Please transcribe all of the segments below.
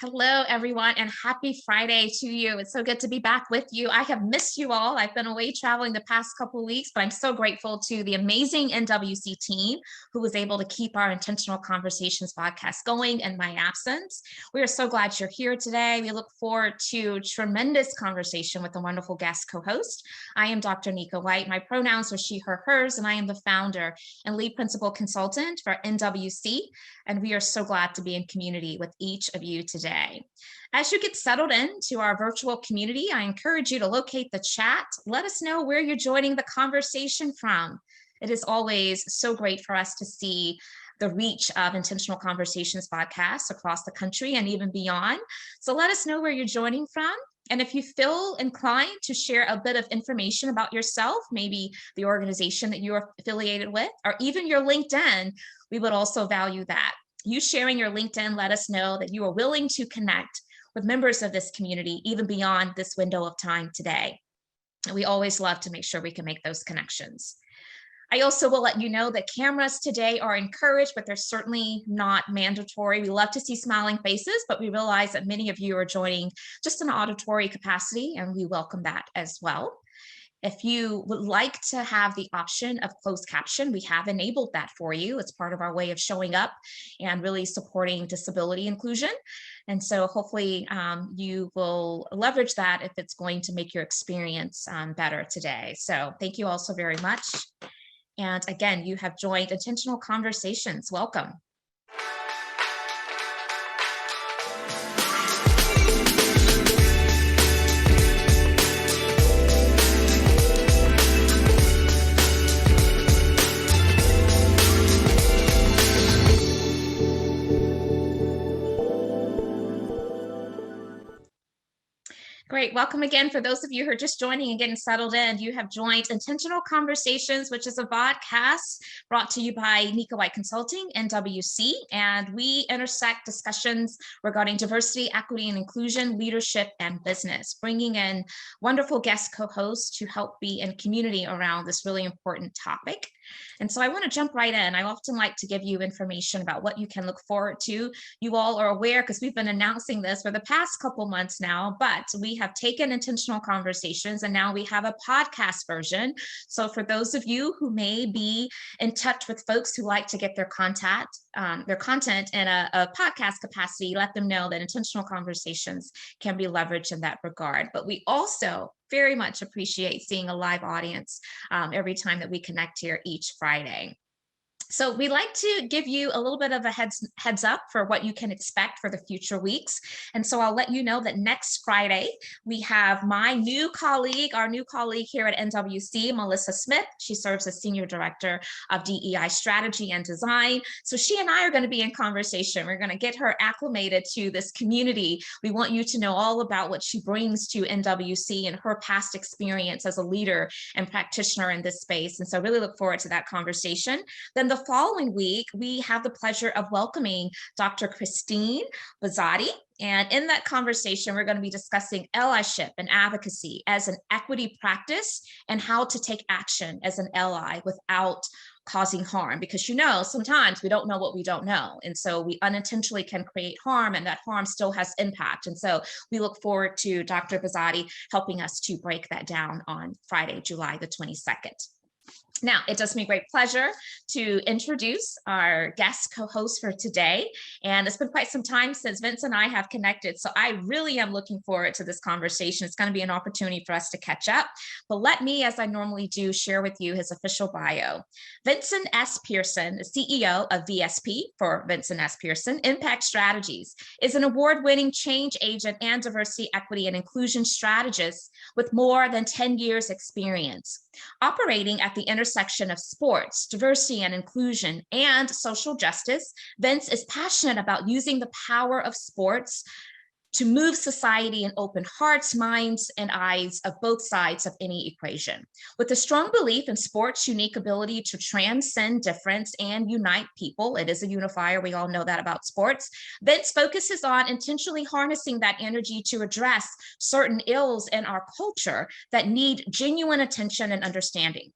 Hello, everyone, and happy Friday to you. It's so good to be back with you. I have missed you all. I've been away traveling the past couple of weeks, but I'm so grateful to the amazing NWC team who was able to keep our Intentional Conversations podcast going in my absence. We are so glad you're here today. We look forward to tremendous conversation with a wonderful guest co-host. I am Dr. Nika White. My pronouns are she, her, hers, and I am the founder and lead principal consultant for NWC. And we are so glad to be in community with each of you today. As you get settled into our virtual community, I encourage you to locate the chat. Let us know where you're joining the conversation from. It is always so great for us to see the reach of Intentional Conversations VodCast across the country and even beyond. So let us know where you're joining from. And if you feel inclined to share a bit of information about yourself, maybe the organization that you're affiliated with, or even your LinkedIn, we would also value that. You sharing your LinkedIn let us know that you are willing to connect with members of this community, even beyond this window of time today. And we always love to make sure we can make those connections. I also will let you know that cameras today are encouraged, but they're certainly not mandatory. We love to see smiling faces, but we realize that many of you are joining just in an auditory capacity, and we welcome that as well. If you would like to have the option of closed caption, we have enabled that for you. It's part of our way of showing up and really supporting disability inclusion. And so hopefully you will leverage that if it's going to make your experience better today. So thank you all so very much. And again, you have joined Intentional Conversations. Welcome. Great. Welcome again. For those of you who are just joining and getting settled in, you have joined Intentional Conversations, which is a podcast brought to you by Nika White Consulting, NWC, and we intersect discussions regarding diversity, equity, and inclusion, leadership, and business, bringing in wonderful guest co-hosts to help be in community around this really important topic. And so I want to jump right in. I often like to give you information about what you can look forward to. You all are aware, because we've been announcing this for the past couple months now, but we have taken Intentional Conversations and now we have a podcast version. So for those of you who may be in touch with folks who like to get their content in a podcast capacity, let them know that Intentional Conversations can be leveraged in that regard. But we also very much appreciate seeing a live audience every time that we connect here each Friday. So we like to give you a little bit of a heads up for what you can expect for the future weeks. And so I'll let you know that next Friday, we have our new colleague here at NWC, Melissa Smith. She serves as Senior Director of DEI Strategy and Design. So she and I are going to be in conversation. We're going to get her acclimated to this community. We want you to know all about what she brings to NWC and her past experience as a leader and practitioner in this space. And so really look forward to that conversation. Then the following week, we have the pleasure of welcoming Dr. Christine Bazzotti. And in that conversation, we're going to be discussing allyship and advocacy as an equity practice and how to take action as an ally without causing harm, because sometimes we don't know what we don't know. And so we unintentionally can create harm, and that harm still has impact. And so we look forward to Dr. Bazzotti helping us to break that down on Friday, July the 22nd. Now, it does me great pleasure to introduce our guest co-host for today. And it's been quite some time since Vince and I have connected, so I really am looking forward to this conversation. It's going to be an opportunity for us to catch up. But let me, as I normally do, share with you his official bio. Vincent S. Pierson, the CEO of VSP, for Vincent S. Pierson Impact Strategies, is an award-winning change agent and diversity, equity, and inclusion strategist with more than 10 years experience. Operating at the intersection of sports, diversity and inclusion, and social justice, Vince is passionate about using the power of sports to move society and open hearts, minds, and eyes of both sides of any equation. With a strong belief in sports' unique ability to transcend difference and unite people, it is a unifier, we all know that about sports, Vince focuses on intentionally harnessing that energy to address certain ills in our culture that need genuine attention and understanding.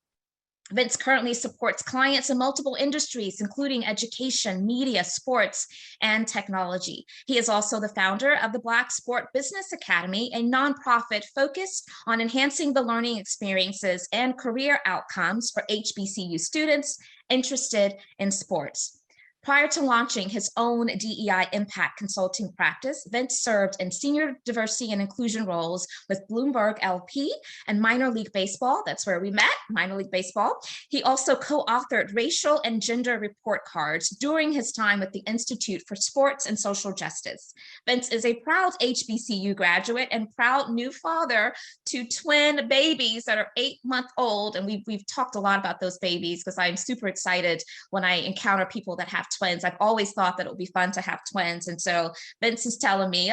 Vince currently supports clients in multiple industries, including education, media, sports, and technology. He is also the founder of the Black Sport Business Academy, a nonprofit focused on enhancing the learning experiences and career outcomes for HBCU students interested in sports. Prior to launching his own DEI impact consulting practice, Vince served in senior diversity and inclusion roles with Bloomberg LP and minor league baseball. That's where we met, minor league baseball. He also co-authored racial and gender report cards during his time with the Institute for Sports and Social Justice. Vince is a proud HBCU graduate and proud new father to twin babies that are 8-month-old. And we've talked a lot about those babies because I'm super excited when I encounter people that have twins. I've always thought that it would be fun to have twins. And so Vince is telling me,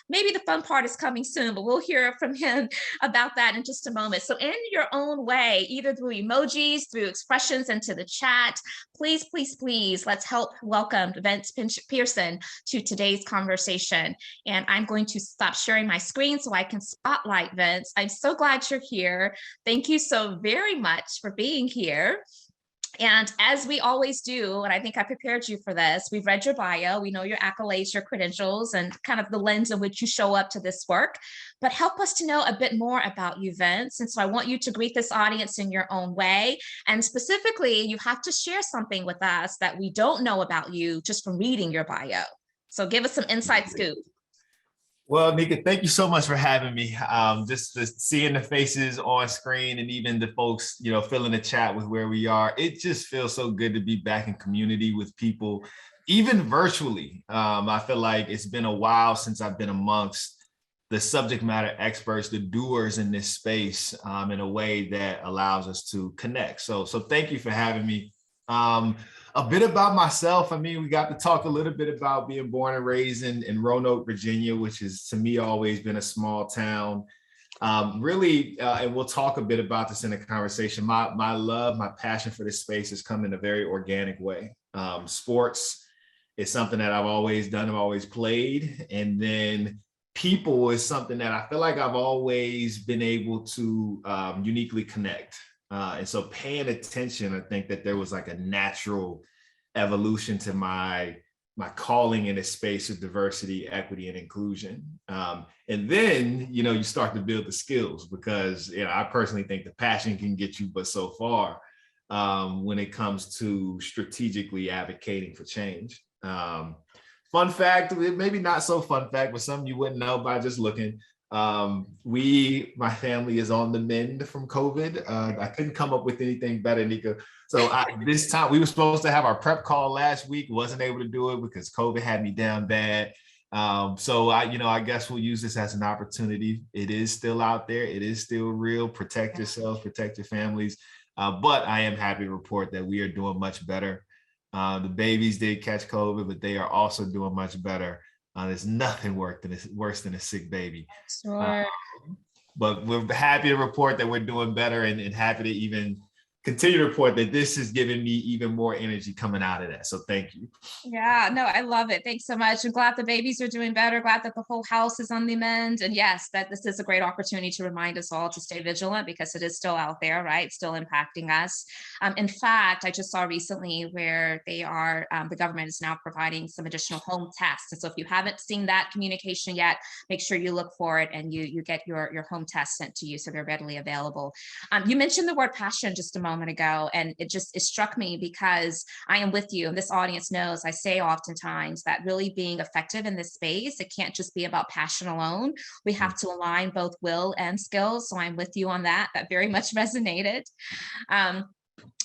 maybe the fun part is coming soon, but we'll hear from him about that in just a moment. So in your own way, either through emojis, through expressions into the chat, please, please, please, let's help welcome Vince Pierson to today's conversation. And I'm going to stop sharing my screen so I can spotlight Vince. I'm so glad you're here. Thank you so very much for being here. And as we always do, and I think I prepared you for this, we've read your bio, we know your accolades, your credentials, and kind of the lens in which you show up to this work, but help us to know a bit more about you, Vince. And so I want you to greet this audience in your own way. And specifically, you have to share something with us that we don't know about you just from reading your bio. So give us some inside scoop. Well, Nika, thank you so much for having me. Just seeing the faces on screen and even the folks, filling the chat with where we are. It just feels so good to be back in community with people, even virtually. I feel like it's been a while since I've been amongst the subject matter experts, the doers in this space in a way that allows us to connect. So thank you for having me. A bit about myself. I mean, we got to talk a little bit about being born and raised in Roanoke, Virginia, which is to me always been a small town. And we'll talk a bit about this in the conversation. My love, my passion for this space has come in a very organic way. Sports is something that I've always done, I've always played. And then people is something that I feel like I've always been able to uniquely connect. And so paying attention, I think that there was like a natural evolution to my calling in a space of diversity, equity, and inclusion. And then, you start to build the skills because, I personally think the passion can get you but so far when it comes to strategically advocating for change. Fun fact, maybe not so fun fact, but something you wouldn't know by just looking. My family is on the mend from COVID. I couldn't come up with anything better, Nika. So this time we were supposed to have our prep call last week, wasn't able to do it because COVID had me down bad. I guess we'll use this as an opportunity. It is still out there. It is still real. Protect yourselves, protect your families. But I am happy to report that we are doing much better. The babies did catch COVID, but they are also doing much better. There's nothing worse than a sick baby. Sure. But we're happy to report that we're doing better and happy to even continue to report that this is giving me even more energy coming out of that. So thank you. Yeah, no, I love it. Thanks so much. I'm glad the babies are doing better. Glad that the whole house is on the mend. And yes, that this is a great opportunity to remind us all to stay vigilant because it is still out there, right? Still impacting us. In fact, I just saw recently where they are, the government is now providing some additional home tests. And so if you haven't seen that communication yet, make sure you look for it and you get your home test sent to you so they're readily available. You mentioned the word passion just a moment ago, and it struck me because I am with you, and this audience knows I say oftentimes that really being effective in this space, it can't just be about passion alone. We have to align both will and skills. So I'm with you on that. That very much resonated.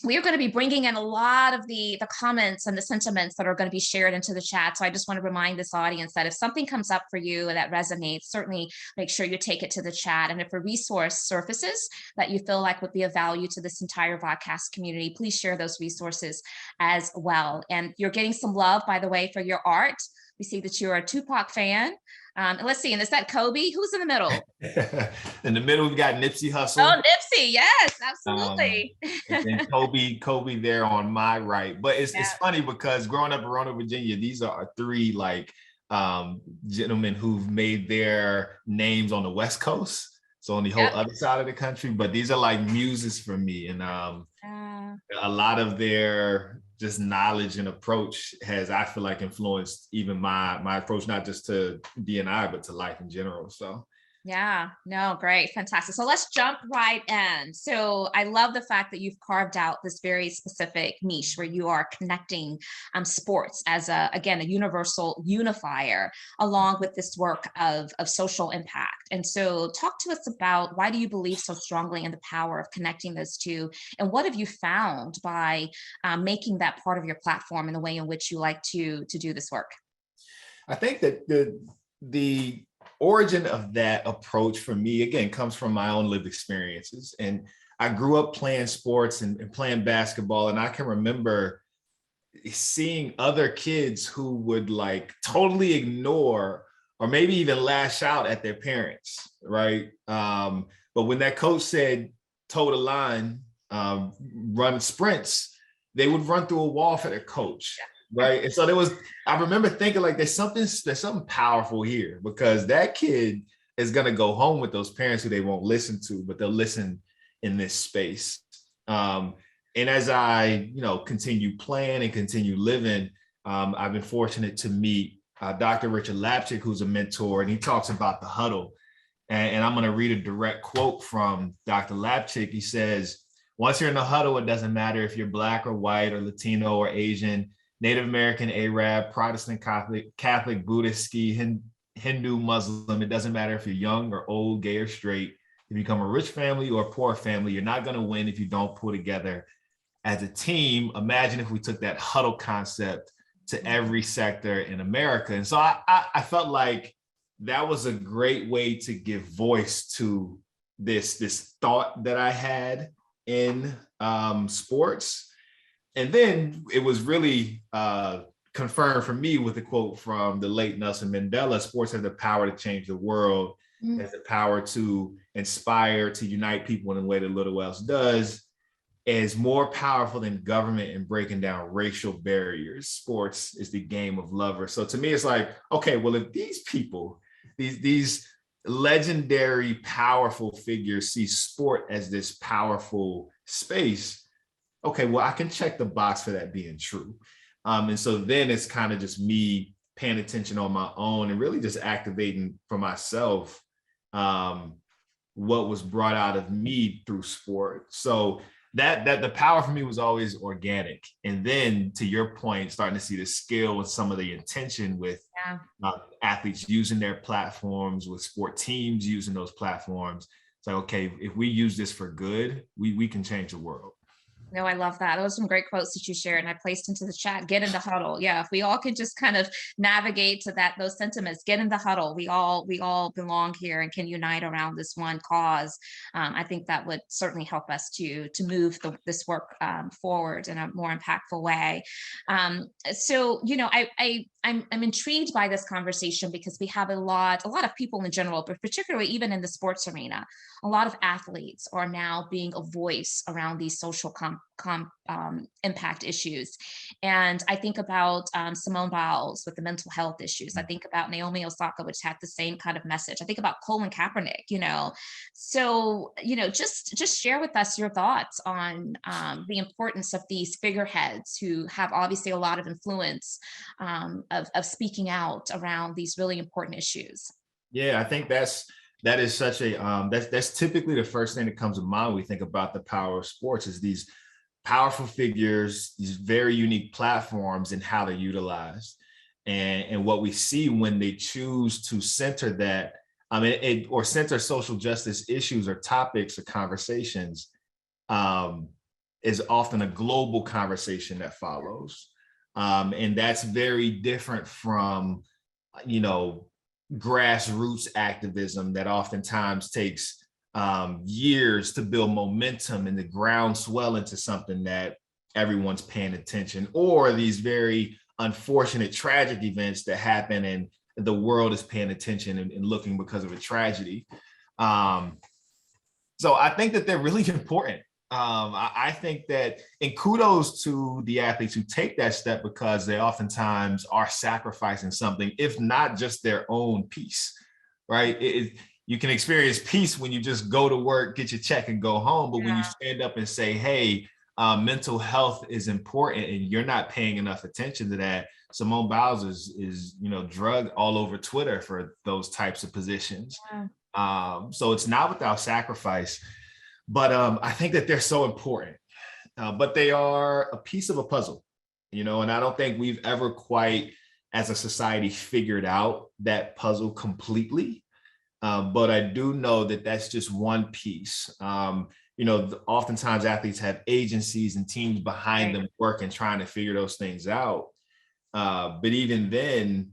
We are going to be bringing in a lot of the comments and the sentiments that are going to be shared into the chat. So I just want to remind this audience that if something comes up for you that resonates, certainly make sure you take it to the chat. And if a resource surfaces that you feel like would be of value to this entire VodCast community, please share those resources as well. And you're getting some love, by the way, for your art. We see that you're a Tupac fan. Let's see, and is that Kobe? Who's in the middle? In the middle, we've got Nipsey Hussle. Oh, Nipsey, yes, absolutely. And then Kobe there on my right. But it's funny because growing up in Roanoke, Virginia, these are three gentlemen who've made their names on the West Coast. So on the whole other side of the country, but these are like muses for me. And a lot of their just knowledge and approach has, I feel like, influenced even my approach, not just to D&I, but to life in general. So Yeah, no, great, fantastic. So let's jump right in. So I love the fact that you've carved out this very specific niche where you are connecting sports as again, a universal unifier along with this work of social impact. And so talk to us about, why do you believe so strongly in the power of connecting those two? And what have you found by making that part of your platform and the way in which you like to do this work? I think that the origin of that approach for me, again, comes from my own lived experiences. And I grew up playing sports and playing basketball. And I can remember seeing other kids who would like totally ignore or maybe even lash out at their parents, right? But when that coach said, toe the line, run sprints, they would run through a wall for their coach. Right. And so I remember thinking like, there's something powerful here, because that kid is going to go home with those parents who they won't listen to, but they'll listen in this space. And as I, continue playing and continue living, I've been fortunate to meet Dr. Richard Lapchick, who's a mentor, and he talks about the huddle. And I'm going to read a direct quote from Dr. Lapchick. He says, "Once you're in the huddle, it doesn't matter if you're Black or white or Latino or Asian, Native American, Arab, Protestant, Catholic, Buddhist, Ski, Hindu, Muslim. It doesn't matter if you're young or old, gay or straight. If you come a rich family or a poor family, you're not going to win if you don't pull together as a team." Imagine if we took that huddle concept to every sector in America. And so I felt like that was a great way to give voice to this thought that I had in sports. And then it was really confirmed for me with a quote from the late Nelson Mandela: "Sports have the power to change the world, has the power to inspire, to unite people in a way that little else does, is more powerful than government in breaking down racial barriers. Sports is the game of lovers." So to me, it's like, okay, well, if these people, these legendary, powerful figures see sport as this powerful space, okay, well, I can check the box for that being true. And so then it's kind of just me paying attention on my own and really just activating for myself what was brought out of me through sport. So that the power for me was always organic. And then to your point, starting to see the skill and some of the intention with athletes using their platforms, with sport teams using those platforms. It's like, okay, if we use this for good, we can change the world. No, I love that. Those are some great quotes that you shared, and I placed into the chat. Get in the huddle. Yeah, if we all could just kind of navigate to those sentiments. Get in the huddle. We all belong here and can unite around this one cause. I think that would certainly help us to move this work forward in a more impactful way. So, I'm intrigued by this conversation because we have a lot of people in general, but particularly even in the sports arena, a lot of athletes are now being a voice around these social impact issues. And I think about Simone Biles with the mental health issues. I think about Naomi Osaka, which had the same kind of message. I think about Colin Kaepernick, So, just share with us your thoughts on the importance of these figureheads who have obviously a lot of influence of speaking out around these really important issues. Yeah, I think that is such a that's typically the first thing that comes to mind when we think about the power of sports, is these powerful figures, these very unique platforms, and how they're utilized, and what we see when they choose to center that, or center social justice issues or topics or conversations, is often a global conversation that follows, and that's very different from, grassroots activism that oftentimes takes years to build momentum and the groundswell into something that everyone's paying attention, or these very unfortunate tragic events that happen and the world is paying attention and looking because of a tragedy. So I think that they're really important. I think that, and kudos to the athletes who take that step, because they oftentimes are sacrificing something, if not just their own peace, right? You can experience peace when you just go to work, get your check and go home. But when you stand up and say, hey, mental health is important and you're not paying enough attention to that. Simone Biles is drugged all over Twitter for those types of positions. So it's not without sacrifice, but I think that they're so important, but they are a piece of a puzzle, and I don't think we've ever quite, as a society, figured out that puzzle completely. But I do know that that's just one piece. Oftentimes athletes have agencies and teams behind them working, trying to figure those things out. But even then,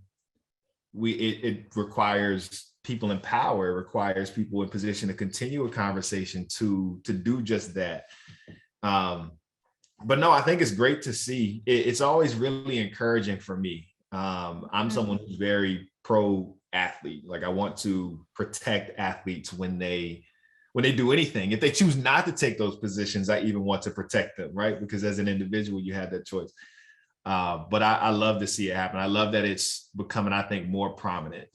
it requires people in power. It requires people in position to continue a conversation to do just that. But no, I think it's great to see. It's always really encouraging for me. I'm someone who's very pro athlete. Like, I want to protect athletes when they do anything. If they choose not to take those positions, I even want to protect them, right? Because as an individual, you have that choice. But I love to see it happen. I love that it's becoming, I think, more prominent.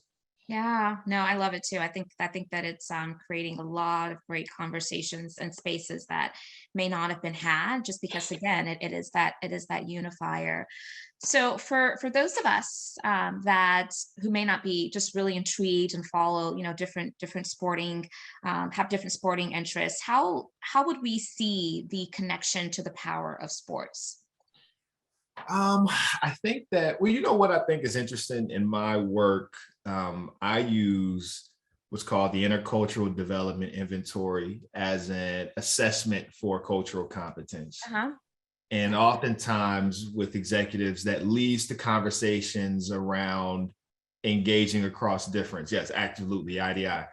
Yeah, no, I love it too. I think that it's creating a lot of great conversations and spaces that may not have been had, just because, again, it is that unifier. So for those of us that who may not be just really intrigued and follow, different sporting, have different sporting interests, how would we see the connection to the power of sports? I think that, what I think is interesting in my work, I use what's called the Intercultural Development Inventory as an assessment for cultural competence. And oftentimes with executives, that leads to conversations around engaging across difference. Yes, absolutely, IDI.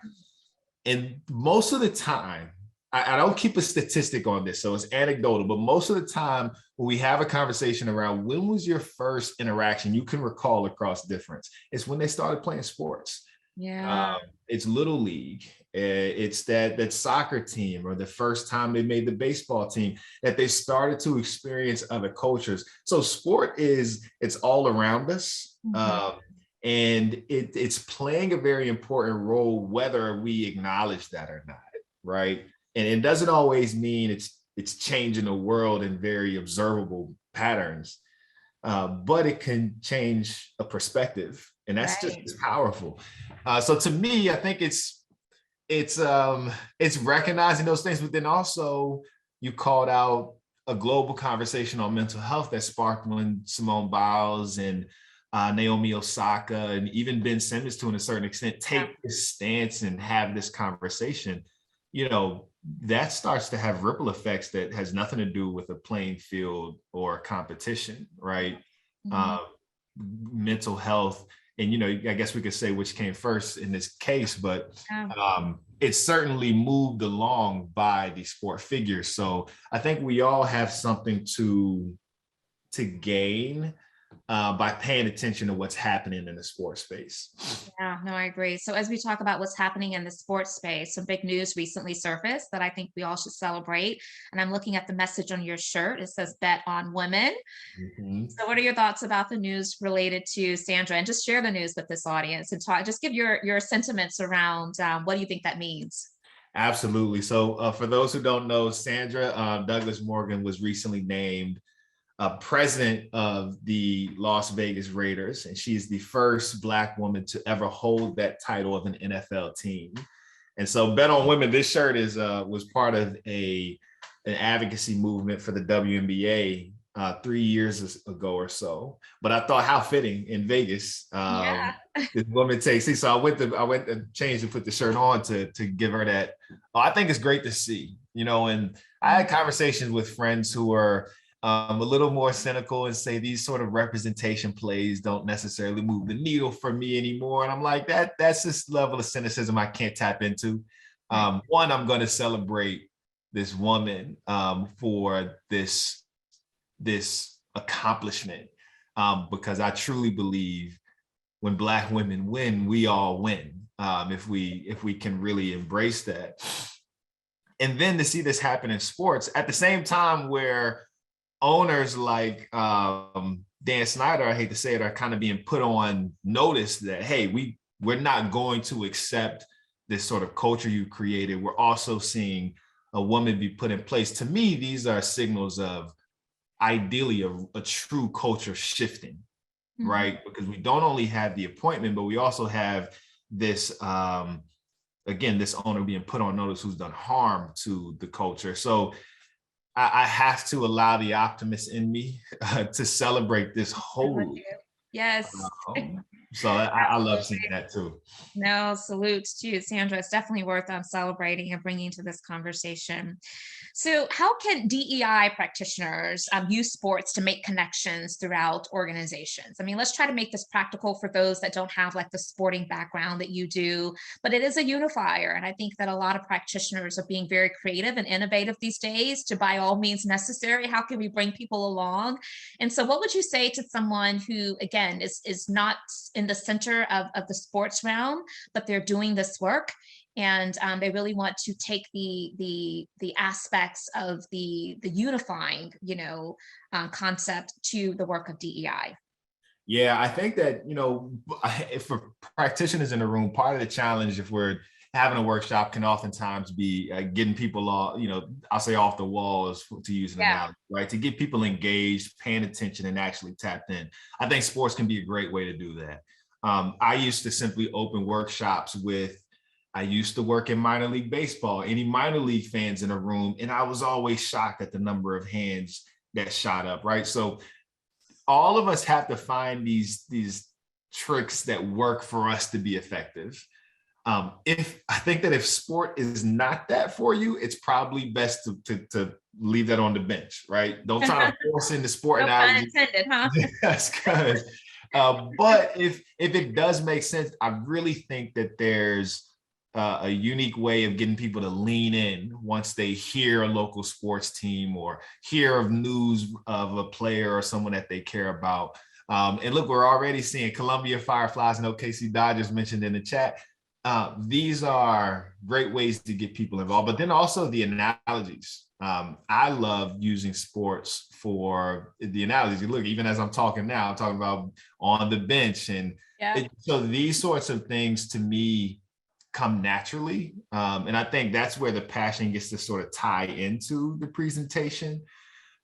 And most of the time, I don't keep a statistic on this, so it's anecdotal, but most of the time when we have a conversation around when was your first interaction you can recall across difference, it's when they started playing sports. Yeah. It's Little League. It's that soccer team, or the first time they made the baseball team, that they started to experience other cultures. So sport it's all around us. And it's playing a very important role, whether we acknowledge that or not, right? And it doesn't always mean it's changing the world in very observable patterns, but it can change a perspective, and that's just as powerful. So to me, I think it's recognizing those things, but then also you called out a global conversation on mental health that sparked when Simone Biles and Naomi Osaka and even Ben Simmons, to a certain extent, take this stance and have this conversation. That starts to have ripple effects that has nothing to do with a playing field or competition, right? Mental health, and I guess we could say which came first in this case, but it's certainly moved along by these sport figures. So I think we all have something to gain by paying attention to what's happening in the sports space. Yeah, no, I agree. So as we talk about what's happening in the sports space, some big news recently surfaced that I think we all should celebrate. And I'm looking at the message on your shirt. It says "Bet on Women." So what are your thoughts about the news related to Sandra? And just share the news with this audience and just give your sentiments around what do you think that means? Absolutely. So for those who don't know, Sandra Douglas Morgan was recently named president of the Las Vegas Raiders, and she's the first Black woman to ever hold that title of an NFL team. And so Bet on Women, this shirt was part of an advocacy movement for the WNBA 3 years ago or so. But I thought, how fitting in Vegas. This woman takes it. So I went to change and put the shirt on to give her that. I think it's great to see, and I had conversations with friends who are a little more cynical and say these sort of representation plays don't necessarily move the needle for me anymore. And I'm like, that's this level of cynicism I can't tap into. One, I'm going to celebrate this woman for this accomplishment, because I truly believe when Black women win, we all win, if we can really embrace that. And then to see this happen in sports at the same time where owners like Dan Snyder, I hate to say it, are kind of being put on notice that, hey, we're not going to accept this sort of culture you created. We're also seeing a woman be put in place. To me, these are signals of ideally a true culture shifting, right? Because we don't only have the appointment, but we also have this, again, this owner being put on notice who's done harm to the culture. So I have to allow the optimist in me to celebrate this wholly. Yes. So I love seeing that too. No, salutes to you, Sandra. It's definitely worth celebrating and bringing to this conversation. So how can DEI practitioners use sports to make connections throughout organizations? I mean, let's try to make this practical for those that don't have like the sporting background that you do, but it is a unifier. And I think that a lot of practitioners are being very creative and innovative these days to by all means necessary. How can we bring people along? And so what would you say to someone who, again, is not in the center of the sports realm, but they're doing this work and they really want to take the aspects of the unifying, concept to the work of DEI? Yeah, I think that, for practitioners in the room, part of the challenge, if we're having a workshop, can oftentimes be getting people off, I'll say off the walls, to use an analogy, right? To get people engaged, paying attention, and actually tapped in. I think sports can be a great way to do that. I used to simply open workshops I used to work in minor league baseball, any minor league fans in a room, and I was always shocked at the number of hands that shot up, right? So all of us have to find these tricks that work for us to be effective. I think that if sport is not that for you, it's probably best to leave that on the bench, right? Don't try to force into sport No analogy. pun intended, huh? Yes, because but if it does make sense, I really think that there's a unique way of getting people to lean in once they hear a local sports team or hear of news of a player or someone that they care about. And look, we're already seeing Columbia Fireflies and OKC Dodgers mentioned in the chat. These are great ways to get people involved, but then also the analogies. I love using sports for the analogies. Look, even as I'm talking now, I'm talking about on the bench. And so these sorts of things to me come naturally. And I think that's where the passion gets to sort of tie into the presentation.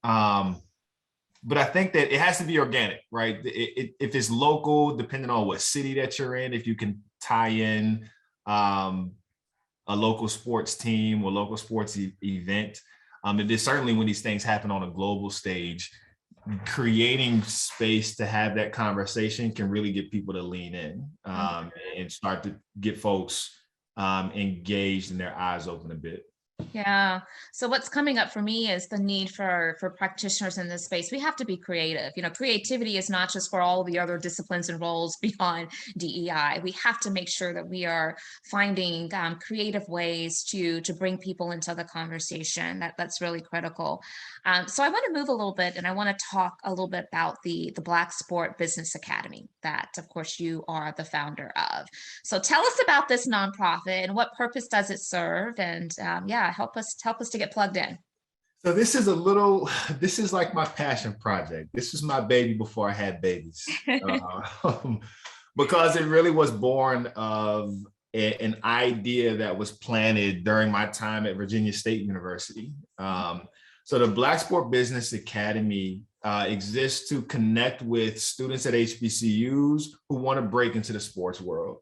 But I think that it has to be organic, right? If it's local, depending on what city that you're in, if you can tie in a local sports team or local sports event. It is certainly when these things happen on a global stage, creating space to have that conversation can really get people to lean in and start to get folks engaged and their eyes open a bit. Yeah. So what's coming up for me is the need for practitioners in this space. We have to be creative. Creativity is not just for all the other disciplines and roles beyond DEI. We have to make sure that we are finding creative ways to bring people into the conversation. That's really critical. So I want to move a little bit, and I want to talk a little bit about the Black Sport Business Academy that, of course, you are the founder of. So tell us about this nonprofit and what purpose does it serve? And help us to get plugged in. So this is like my passion project. This is my baby before I had babies, because it really was born of an idea that was planted during my time at Virginia State University. So the Black Sport Business Academy exists to connect with students at HBCUs who want to break into the sports world.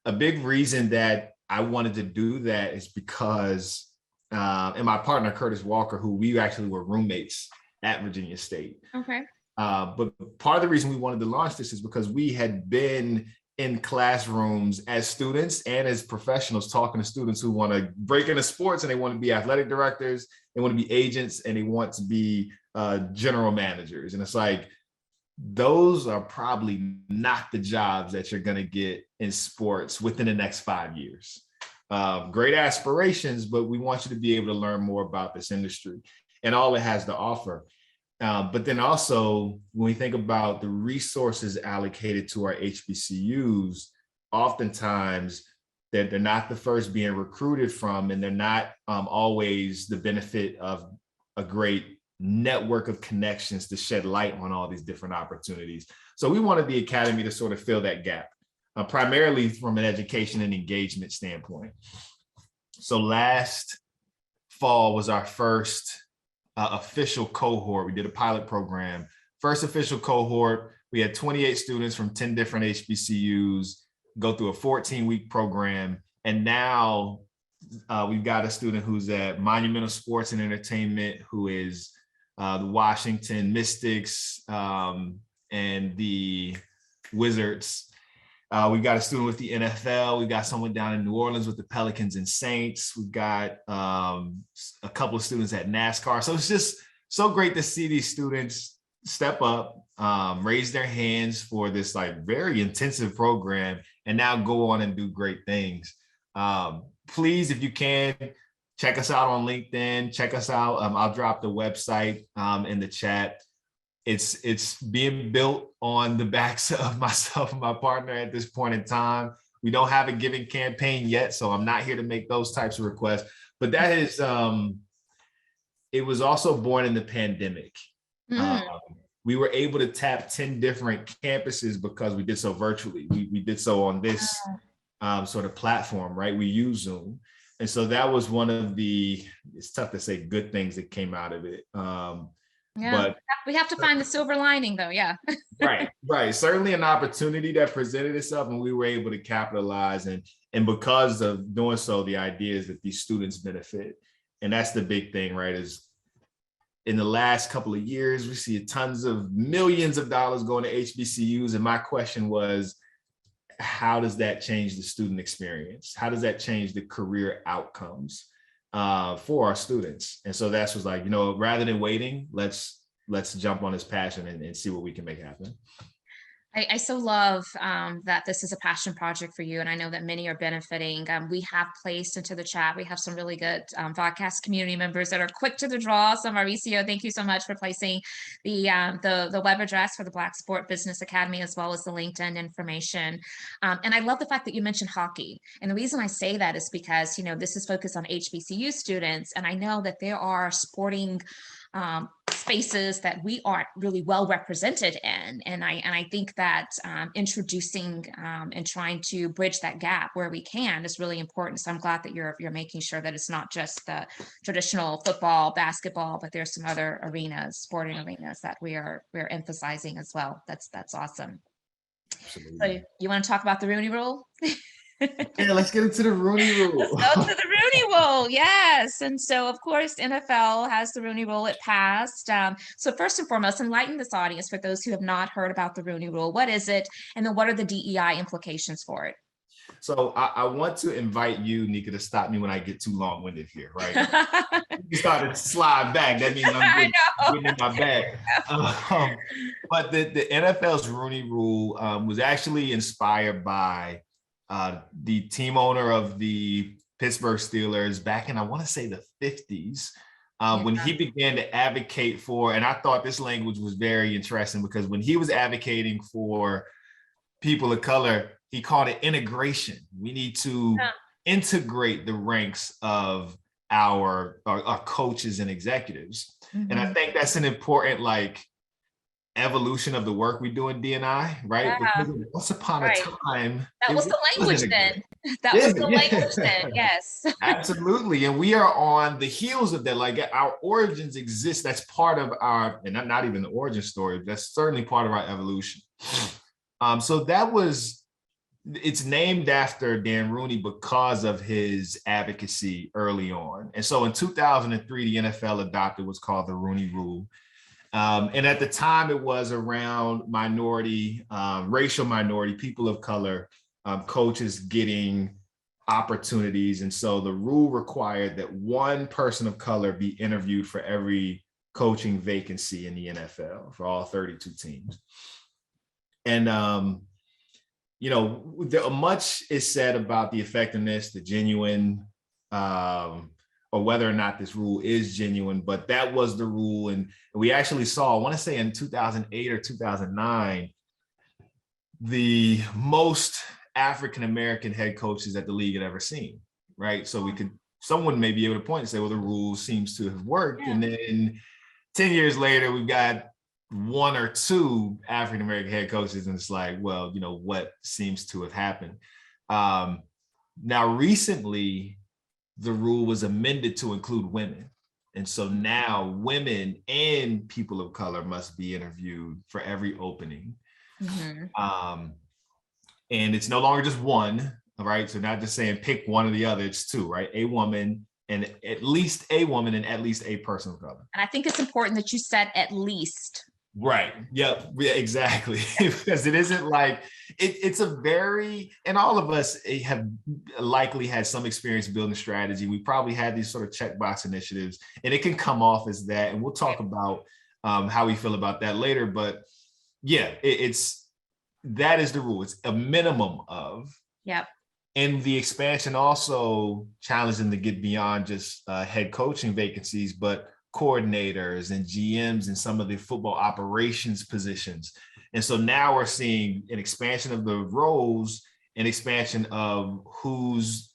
A big reason that I wanted to do that is because and my partner, Curtis Walker, who we actually were roommates at Virginia State. Okay. But part of the reason we wanted to launch this is because we had been in classrooms as students and as professionals talking to students who want to break into sports and they want to be athletic directors, they want to be agents, and they want to be general managers. And it's like, those are probably not the jobs that you're going to get in sports within the next 5 years. Great aspirations, but we want you to be able to learn more about this industry and all it has to offer. But then also, when we think about the resources allocated to our HBCUs, oftentimes they're not the first being recruited from, and they're not always the benefit of a great network of connections to shed light on all these different opportunities. So we wanted the Academy to sort of fill that gap. Primarily from an education and engagement standpoint. So last fall was our first official cohort. We did a pilot program. First official cohort, we had 28 students from 10 different HBCUs go through a 14-week program. And now we've got a student who's at Monumental Sports and Entertainment, who is the Washington Mystics and the Wizards. We've got a student with the NFL. We've got someone down in New Orleans with the Pelicans and Saints. We've got a couple of students at NASCAR. So it's just so great to see these students step up, raise their hands for this like very intensive program, and now go on and do great things. Please, if you can, check us out on LinkedIn. Check us out. I'll drop the website in the chat. It's being built on the backs of myself and my partner at this point in time. We don't have a giving campaign yet, so I'm not here to make those types of requests. But that is, it was also born in the pandemic. We were able to tap 10 different campuses because we did so virtually. We did so on this sort of platform, right? We use Zoom. And so that was one of the, it's tough to say good things that came out of it. But we have to find the silver lining though. Yeah. Right. Certainly an opportunity that presented itself and we were able to capitalize. And because of doing so, the idea is that these students benefit. And that's the big thing, right? Is in the last couple of years, we see tons of millions of dollars going to HBCUs. And my question was, how does that change the student experience? How does that change the career outcomes for our students? And so that's was like, rather than waiting, let's jump on this passion and see what we can make happen. I so love that this is a passion project for you. And I know that many are benefiting. We have placed into the chat, we have some really good VodCast community members that are quick to the draw. So Mauricio, thank you so much for placing the web address for the Black Sport Business Academy, as well as the LinkedIn information. And I love the fact that you mentioned hockey. And the reason I say that is because, this is focused on HBCU students. And I know that there are sporting spaces that we aren't really well represented in. And I think that introducing and trying to bridge that gap where we can is really important. So I'm glad that you're making sure that it's not just the traditional football, basketball, but there's some other arenas, sporting arenas that we're emphasizing as well. That's awesome. Absolutely. So you want to talk about the Rooney Rule? Yeah, let's get into the Rooney Rule. Let's go to the Rooney Rule, yes. And so, of course, NFL has the Rooney Rule. It passed. So first and foremost, enlighten this audience for those who have not heard about the Rooney Rule. What is it? And then what are the DEI implications for it? So I want to invite you, Nika, to stop me when I get too long-winded here, right? You start to slide back. That means I'm getting in my bag. But the NFL's Rooney Rule was actually inspired by the team owner of the Pittsburgh Steelers back in, I want to say, the 50s, when he began to advocate for, and I thought this language was very interesting because when he was advocating for people of color, he called it integration. We need to integrate the ranks of our coaches and executives. And I think that's an important evolution of the work we do in D&I, right? Yeah. Because once upon a time, that was the language then. That was the language then, yes. Absolutely. And we are on the heels of that. Our origins exist. That's part of our, and not even the origin story, that's certainly part of our evolution. So it's named after Dan Rooney because of his advocacy early on. And so in 2003, the NFL adopted what's called the Rooney Rule. And at the time, it was around minority, racial minority, people of color, coaches getting opportunities. And so the rule required that one person of color be interviewed for every coaching vacancy in the NFL for all 32 teams. And, much is said about the effectiveness, the genuine, or whether or not this rule is genuine, but that was the rule. And we actually saw, I want to say in 2008 or 2009, the most African-American head coaches that the league had ever seen, right? So someone may be able to point and say, well, the rule seems to have worked. Yeah. And then 10 years later, we've got one or two African-American head coaches, and it's like, well, what seems to have happened? Now, recently, the rule was amended to include women. And so now women and people of color must be interviewed for every opening. And it's no longer just one, right? So not just saying pick one or the other, it's two, right? A woman and at least a woman and at least a person of color. And I think it's important that you said at least. Right. Yep. Yeah, exactly. Because it isn't like it's a very, and all of us have likely had some experience building strategy. We probably had these sort of checkbox initiatives, and it can come off as that. And we'll talk about how we feel about that later. But yeah, that is the rule. It's a minimum of. Yep. And the expansion also challenged them to get beyond just head coaching vacancies, but coordinators and GMs and some of the football operations positions. And so now we're seeing an expansion of the roles, an expansion of who's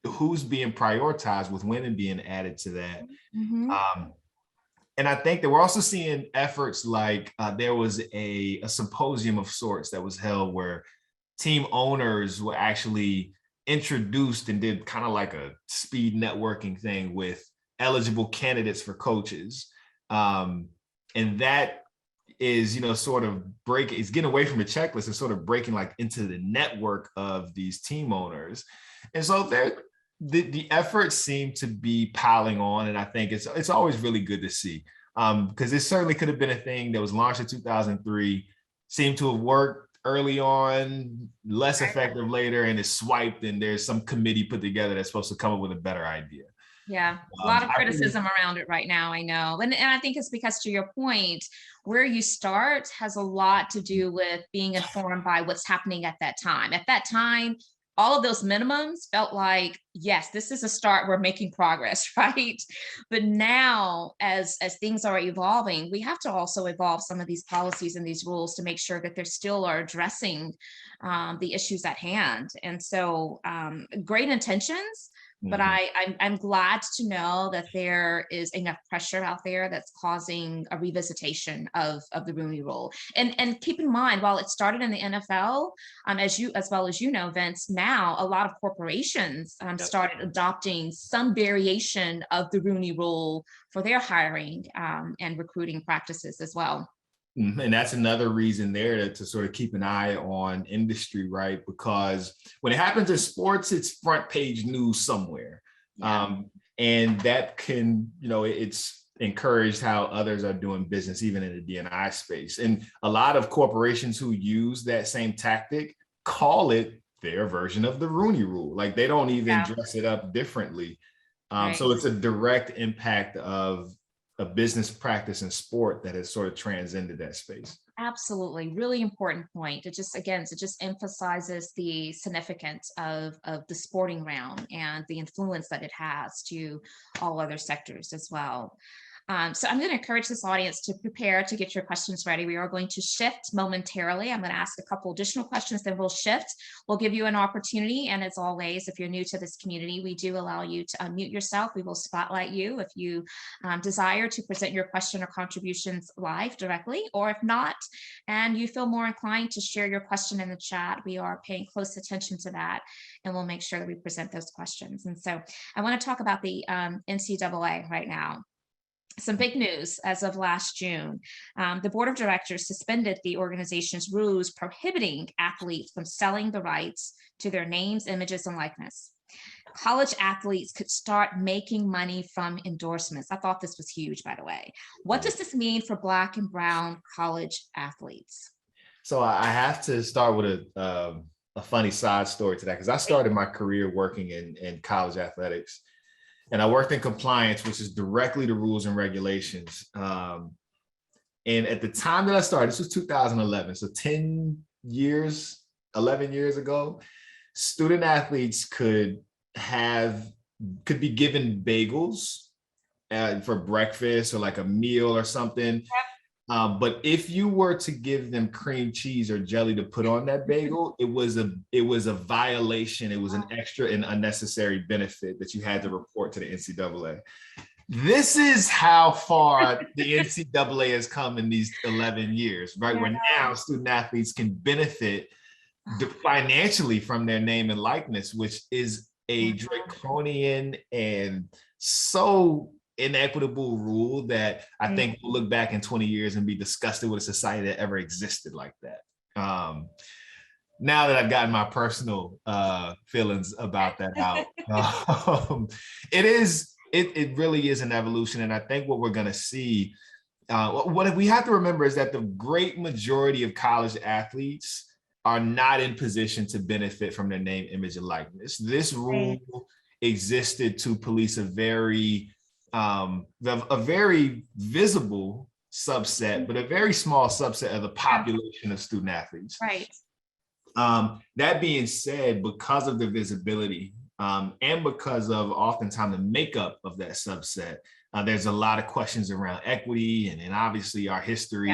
being prioritized, with women being added to that. And I think that we're also seeing efforts like there was a symposium of sorts that was held where team owners were actually introduced and did kind of like a speed networking thing with eligible candidates for coaches. And that is, sort of it's getting away from the checklist and sort of breaking like into the network of these team owners. And so the efforts seem to be piling on. And I think it's always really good to see, because it certainly could have been a thing that was launched in 2003, seemed to have worked early on, less effective later, and it's swiped, and there's some committee put together that's supposed to come up with a better idea. Yeah, a lot of criticism around it right now, I know. And I think it's because, to your point, where you start has a lot to do with being informed by what's happening at that time. At that time, all of those minimums felt like, yes, this is a start, we're making progress, right? But now, as things are evolving, we have to also evolve some of these policies and these rules to make sure that they still are addressing the issues at hand. And so great intentions, but I'm glad to know that there is enough pressure out there that's causing a revisitation of the Rooney Rule. And keep in mind, while it started in the NFL, as well as Vince, now a lot of corporations started adopting some variation of the Rooney Rule for their hiring and recruiting practices as well. And that's another reason there to sort of keep an eye on industry, right? Because when it happens in sports, it's front page news somewhere. Yeah. And that can, it's encouraged how others are doing business, even in the D&I space. And a lot of corporations who use that same tactic call it their version of the Rooney Rule. Like they don't even dress it up differently. Right. So it's a direct impact of a business practice in sport that has sort of transcended that space. Absolutely. Really important point. It just emphasizes the significance of the sporting realm and the influence that it has to all other sectors as well. So I'm going to encourage this audience to prepare to get your questions ready. We are going to shift momentarily. I'm going to ask a couple additional questions, then we'll shift. We'll give you an opportunity. And as always, if you're new to this community, we do allow you to unmute yourself. We will spotlight you if you desire to present your question or contributions live directly, or if not, and you feel more inclined to share your question in the chat, we are paying close attention to that, and we'll make sure that we present those questions. And so I want to talk about the NCAA right now. Some big news as of last June. The board of directors suspended the organization's rules prohibiting athletes from selling the rights to their names, images, and likeness. College athletes could start making money from endorsements. I thought this was huge, by the way. What does this mean for Black and brown college athletes? So I have to start with a funny side story to that, because I started my career working in college athletics. And I worked in compliance, which is directly the rules and regulations. And at the time that I started, this was 2011, so 11 years ago, student athletes could be given bagels for breakfast or like a meal or something. But if you were to give them cream cheese or jelly to put on that bagel, it was a violation. It was an extra and unnecessary benefit that you had to report to the NCAA. This is how far the NCAA has come in these 11 years, right? Yeah. Where now student athletes can benefit financially from their name and likeness, which is a draconian and so inequitable rule that I think we'll look back in 20 years and be disgusted with a society that ever existed like that. Now that I've gotten my personal feelings about that out, it really is an evolution. And I think what we're going to see, what we have to remember is that the great majority of college athletes are not in position to benefit from their name, image, and likeness. This rule existed to police a very visible subset, but a very small subset of the population of student athletes. Right. That being said, because of the visibility and because of oftentimes the makeup of that subset, there's a lot of questions around equity and obviously our history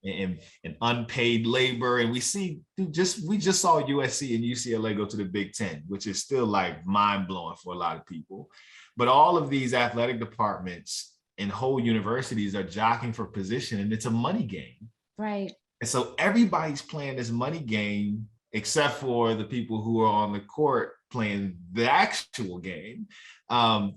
and unpaid labor. And we just saw USC and UCLA go to the Big Ten, which is still like mind blowing for a lot of people. But all of these athletic departments and whole universities are jockeying for position, and it's a money game. Right. And so everybody's playing this money game, except for the people who are on the court playing the actual game. And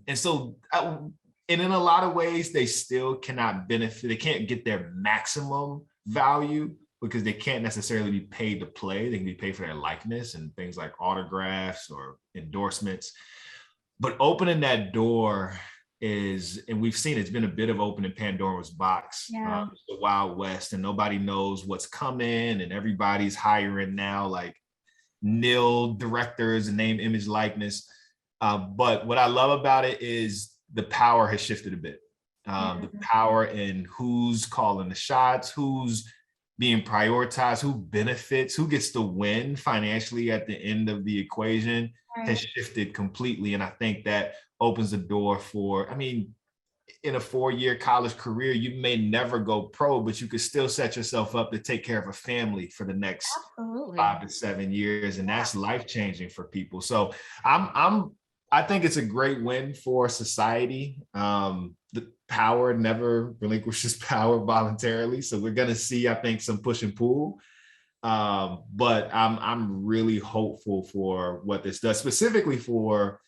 in a lot of ways, they still cannot benefit. They can't get their maximum value because they can't necessarily be paid to play. They can be paid for their likeness and things like autographs or endorsements. But opening that door is, and we've seen it's been a bit of opening Pandora's box, the Wild West, and nobody knows what's coming, and everybody's hiring now like nil directors and name, image, likeness. But what I love about it is the power has shifted a bit. The power in who's calling the shots, who's being prioritized, who benefits, who gets to win financially at the end of the equation has shifted completely. And I think that opens the door for, I mean, in a 4-year college career, you may never go pro, but you could still set yourself up to take care of a family for the next 5 to 7 years. And that's life-changing for people. So I think it's a great win for society. The power never relinquishes power voluntarily. So we're going to see, I think, some push and pull. But I'm really hopeful for what this does, specifically for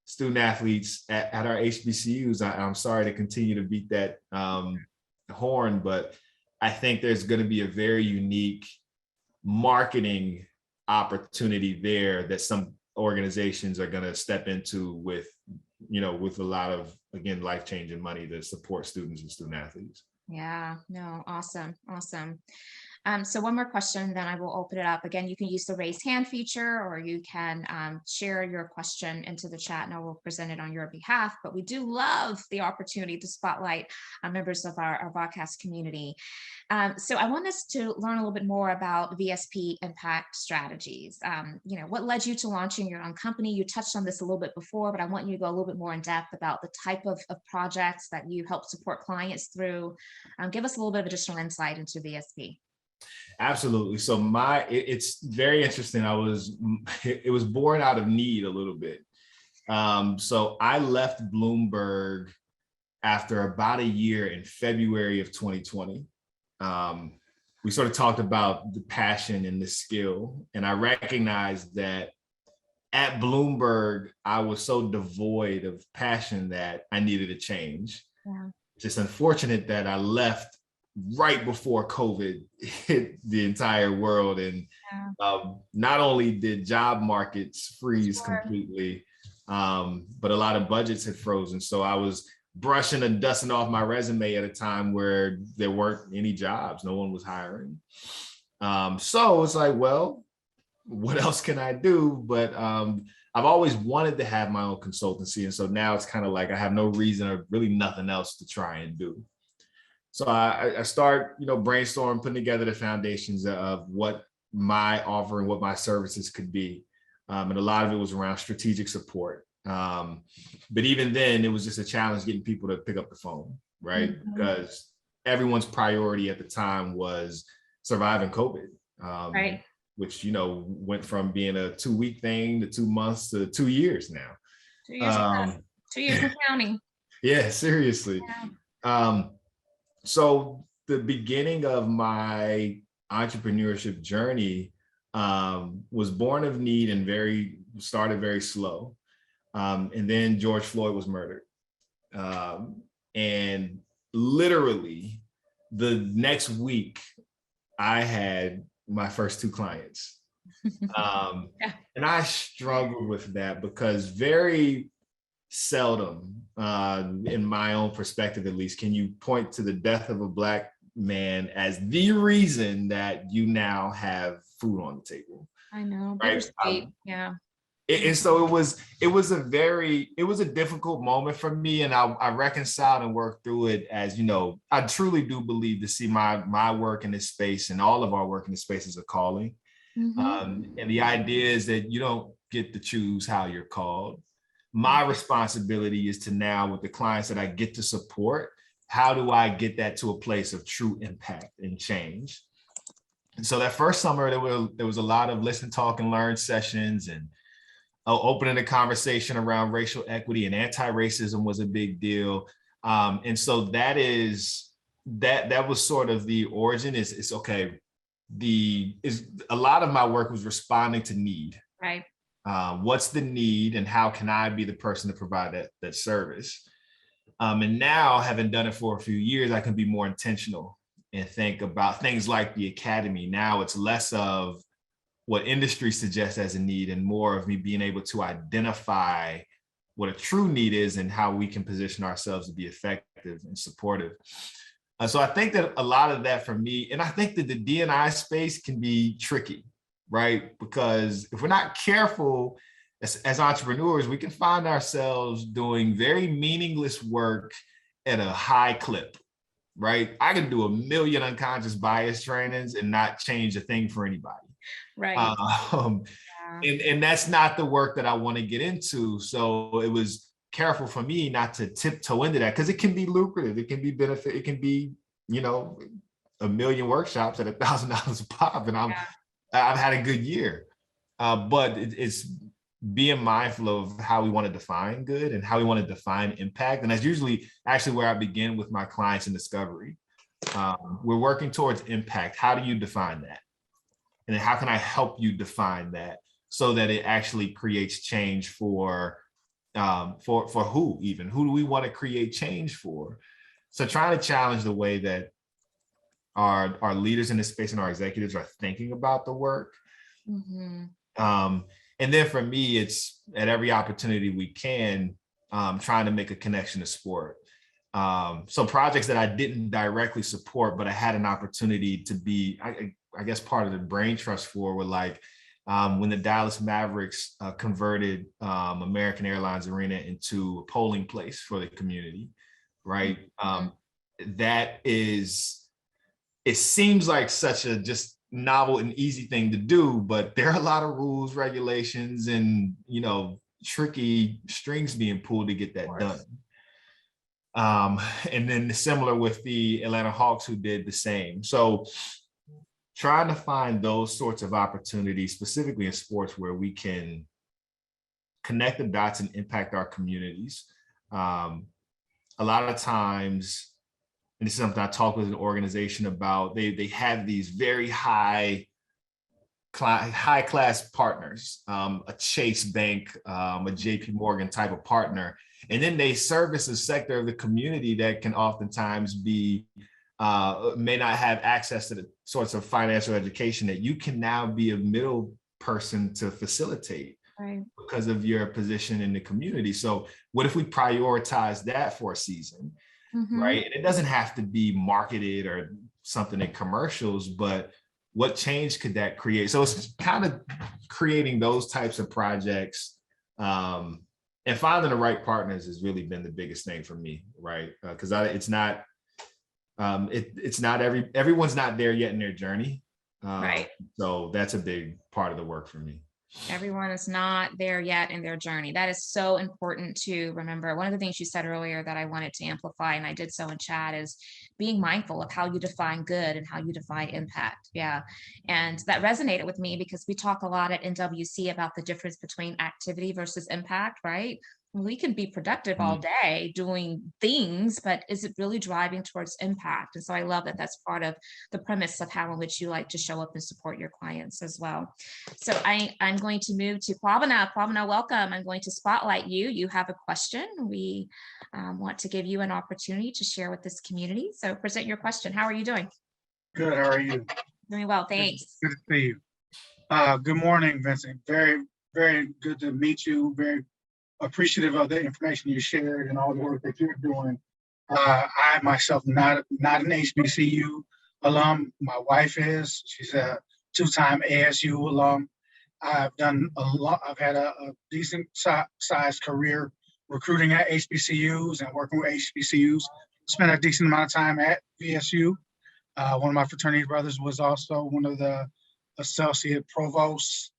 student athletes at our HBCUs. I'm sorry to continue to beat that horn, but I think there's going to be a very unique marketing opportunity there that some organizations are going to step into with a lot of, again, life-changing money to support students and student athletes. Yeah, no, awesome. So one more question, then I will open it up. Again, you can use the raise hand feature, or you can share your question into the chat and I will present it on your behalf. But we do love the opportunity to spotlight members of our VodCast community. So I want us to learn a little bit more about VSP impact strategies. What led you to launching your own company? You touched on this a little bit before, but I want you to go a little bit more in depth about the type of projects that you help support clients through. Give us a little bit of additional insight into VSP. Absolutely. So it's very interesting. It was born out of need a little bit. So I left Bloomberg after about a year in February of 2020. We sort of talked about the passion and the skill, and I recognized that at Bloomberg, I was so devoid of passion that I needed a change. Yeah. It's just unfortunate that I left right before COVID hit the entire world. And not only did job markets freeze completely, but a lot of budgets had frozen. So I was brushing and dusting off my resume at a time where there weren't any jobs. No one was hiring. So it's like, well, what else can I do? But I've always wanted to have my own consultancy. And so now it's kind of like I have no reason or really nothing else to try and do. So I start, brainstorming, putting together the foundations of what my offering, what my services could be. And a lot of it was around strategic support. But even then, it was just a challenge getting people to pick up the phone, right? Mm-hmm. Because everyone's priority at the time was surviving COVID, right? Which, went from being a 2-week thing to 2 months to 2 years now. 2 years, 2 years and counting. Yeah, seriously. Yeah. So the beginning of my entrepreneurship journey was born of need and started very slow. And then George Floyd was murdered. And literally the next week, I had my first 2 clients. And I struggled with that because very seldom, in my own perspective at least, can you point to the death of a Black man as the reason that you now have food on the table. I know, right? Yeah. And so it was a difficult moment for me, and I reconciled and worked through it. As you know, I truly do believe to see my work in this space and all of our work in this space is a calling. And the idea is that you don't get to choose how you're called. My responsibility is to now, with the clients that I get to support, how do I get that to a place of true impact and change? And so that first summer, there was a lot of listen, talk, and learn sessions, and opening a conversation around racial equity and anti-racism was a big deal. And so that was sort of the origin. It's okay. A lot of my work was responding to need. Right. What's the need, and how can I be the person to provide that service? And now, having done it for a few years, I can be more intentional and think about things like the academy. Now it's less of what industry suggests as a need and more of me being able to identify what a true need is and how we can position ourselves to be effective and supportive. So I think that a lot of that for me, and I think that the D&I space can be tricky, right? Because if we're not careful as entrepreneurs, we can find ourselves doing very meaningless work at a high clip, right? I can do 1 million unconscious bias trainings and not change a thing for anybody. Right. And that's not the work that I want to get into. So it was careful for me not to tiptoe into that, because it can be lucrative. It can be benefit. It can be, 1 million workshops at $1,000 a pop. And I've had a good year. But it's being mindful of how we want to define good and how we want to define impact. And that's usually actually where I begin with my clients in discovery. We're working towards impact. How do you define that? And then how can I help you define that so that it actually creates change for who even? Who do we want to create change for? So trying to challenge the way that our leaders in this space and our executives are thinking about the work. And then for me, it's at every opportunity we can, trying to make a connection to sport. So projects that I didn't directly support, but I had an opportunity to be, I guess, part of the brain trust for, were like when the Dallas Mavericks converted American Airlines Arena into a polling place for the community, right? It seems like such a just novel and easy thing to do, but there are a lot of rules, regulations, and tricky strings being pulled to get that done. And then similar with the Atlanta Hawks, who did the same. So trying to find those sorts of opportunities, specifically in sports, where we can connect the dots and impact our communities. A lot of times, and this is something I talk with an organization about, they have these very high class partners, a Chase Bank, a JP Morgan type of partner. And then they service a sector of the community that can oftentimes be, may not have access to the sorts of financial education that you can now be a middle person to facilitate, right, because of your position in the community. So what if we prioritize that for a season, right? And it doesn't have to be marketed or something in commercials, but what change could that create? So it's kind of creating those types of projects, and finding the right partners has really been the biggest thing for me, right? Because it's not everyone's not there yet in their journey, right? So that's a big part of the work for me. Everyone is not there yet in their journey. That is so important to remember. One of the things you said earlier that I wanted to amplify, and I did so in chat, is being mindful of how you define good and how you define impact. Yeah. And that resonated with me because we talk a lot at NWC about the difference between activity versus impact, right? we can be productive all day doing things, but is it really driving towards impact? And so I love that that's part of the premise of how in which you like to show up and support your clients as well. So I'm going to move to Plavana. Plavana, welcome. I'm going to spotlight you. You have a question. We want to give you an opportunity to share with this community. So present your question. How are you doing? Good. How are you? Doing well, thanks. Good to see you. Good morning, Vincent. Very, very good to meet you. Very appreciative of the information you shared and all the work that you're doing. I myself not an HBCU alum. My wife is. She's a two-time ASU alum. I've done a lot. I've had a decent sized career recruiting at HBCUs and working with HBCUs. Spent a decent amount of time at VSU. One of my fraternity brothers was also one of the associate provosts.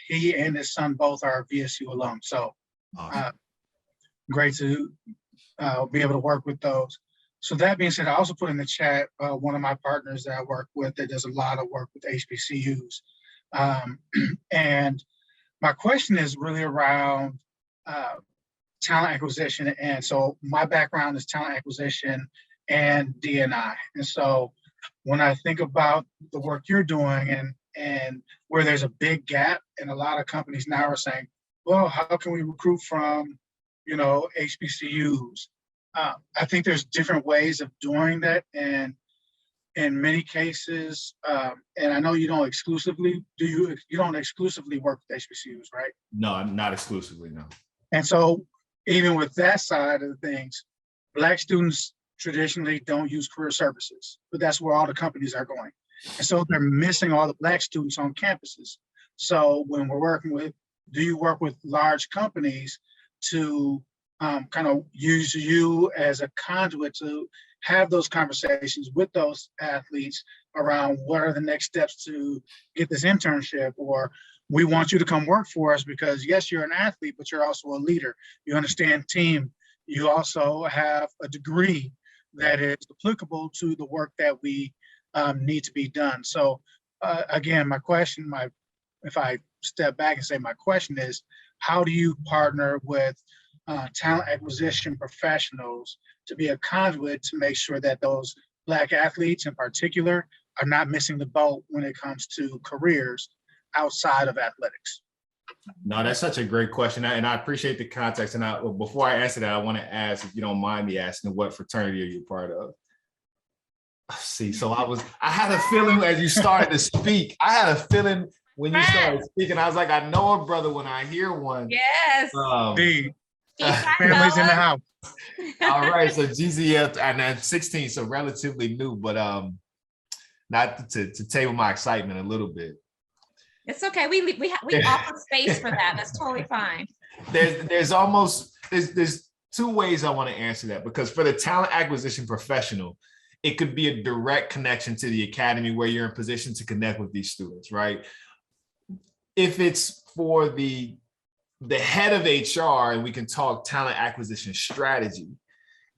He and his son both are VSU alums. So great to be able to work with those. So that being said, I also put in the chat one of my partners that I work with that does a lot of work with HBCUs. And my question is really around talent acquisition. And so my background is talent acquisition and D&I. And so when I think about the work you're doing and where there's a big gap, and a lot of companies now are saying, well, how can we recruit from, HBCUs? I think there's different ways of doing that. And in many cases, and I know you don't exclusively, you don't exclusively work with HBCUs, right? No, not exclusively, no. And so even with that side of things, Black students traditionally don't use career services, but that's where all the companies are going. And so they're missing all the Black students on campuses. So when we're working with, do you work with large companies to kind of use you as a conduit to have those conversations with those athletes around what are the next steps to get this internship, or we want you to come work for us because yes, you're an athlete, but you're also a leader. You understand team. You also have a degree that is applicable to the work that we need to be done. So again, my question, if I step back and say my question is, how do you partner with talent acquisition professionals to be a conduit to make sure that those Black athletes in particular are not missing the boat when it comes to careers outside of athletics? No, that's such a great question. And I appreciate the context. And before I answer that, I want to ask, if you don't mind me asking, what fraternity are you part of? See, so I had a feeling as you started to speak, I had a feeling when you started speaking, I was like, I know a brother when I hear one. Yes. Families in the house. All right, so GZF, and then 16, so relatively new, but not to table my excitement a little bit. It's okay. We offer space for that. That's totally fine. There's two ways I want to answer that, because for the talent acquisition professional, it could be a direct connection to the academy where you're in position to connect with these students, right? If it's for the head of HR and we can talk talent acquisition strategy,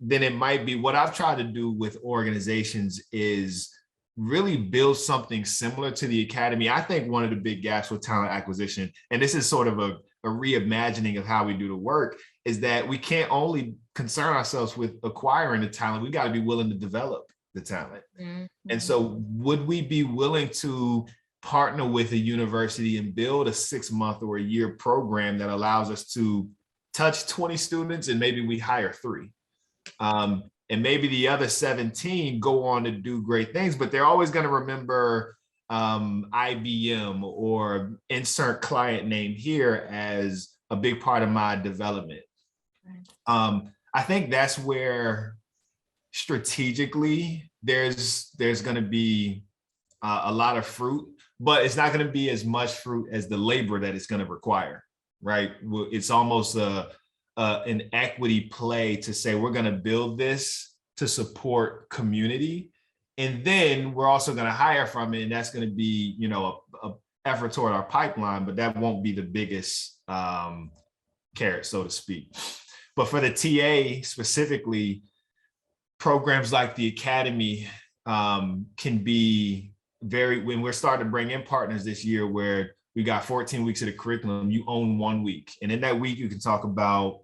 then it might be what I've tried to do with organizations is really build something similar to the academy. I think one of the big gaps with talent acquisition, and this is sort of a reimagining of how we do the work, is that we can't only concern ourselves with acquiring the talent, we got to be willing to develop the talent. Mm-hmm. And so would we be willing to partner with a university and build a 6-month or a year program that allows us to touch 20 students and maybe we hire 3? And maybe the other 17 go on to do great things, but they're always going to remember IBM or insert client name here as a big part of my development. I think that's where strategically there's going to be a lot of fruit, but it's not going to be as much fruit as the labor that it's going to require, right? It's almost an equity play to say we're going to build this to support community, and then we're also going to hire from it, and that's going to be a effort toward our pipeline, but that won't be the biggest carrot, so to speak. But for the TA specifically, programs like the academy can be when we're starting to bring in partners this year where we got 14 weeks of the curriculum. You own 1 week. And in that week, you can talk about,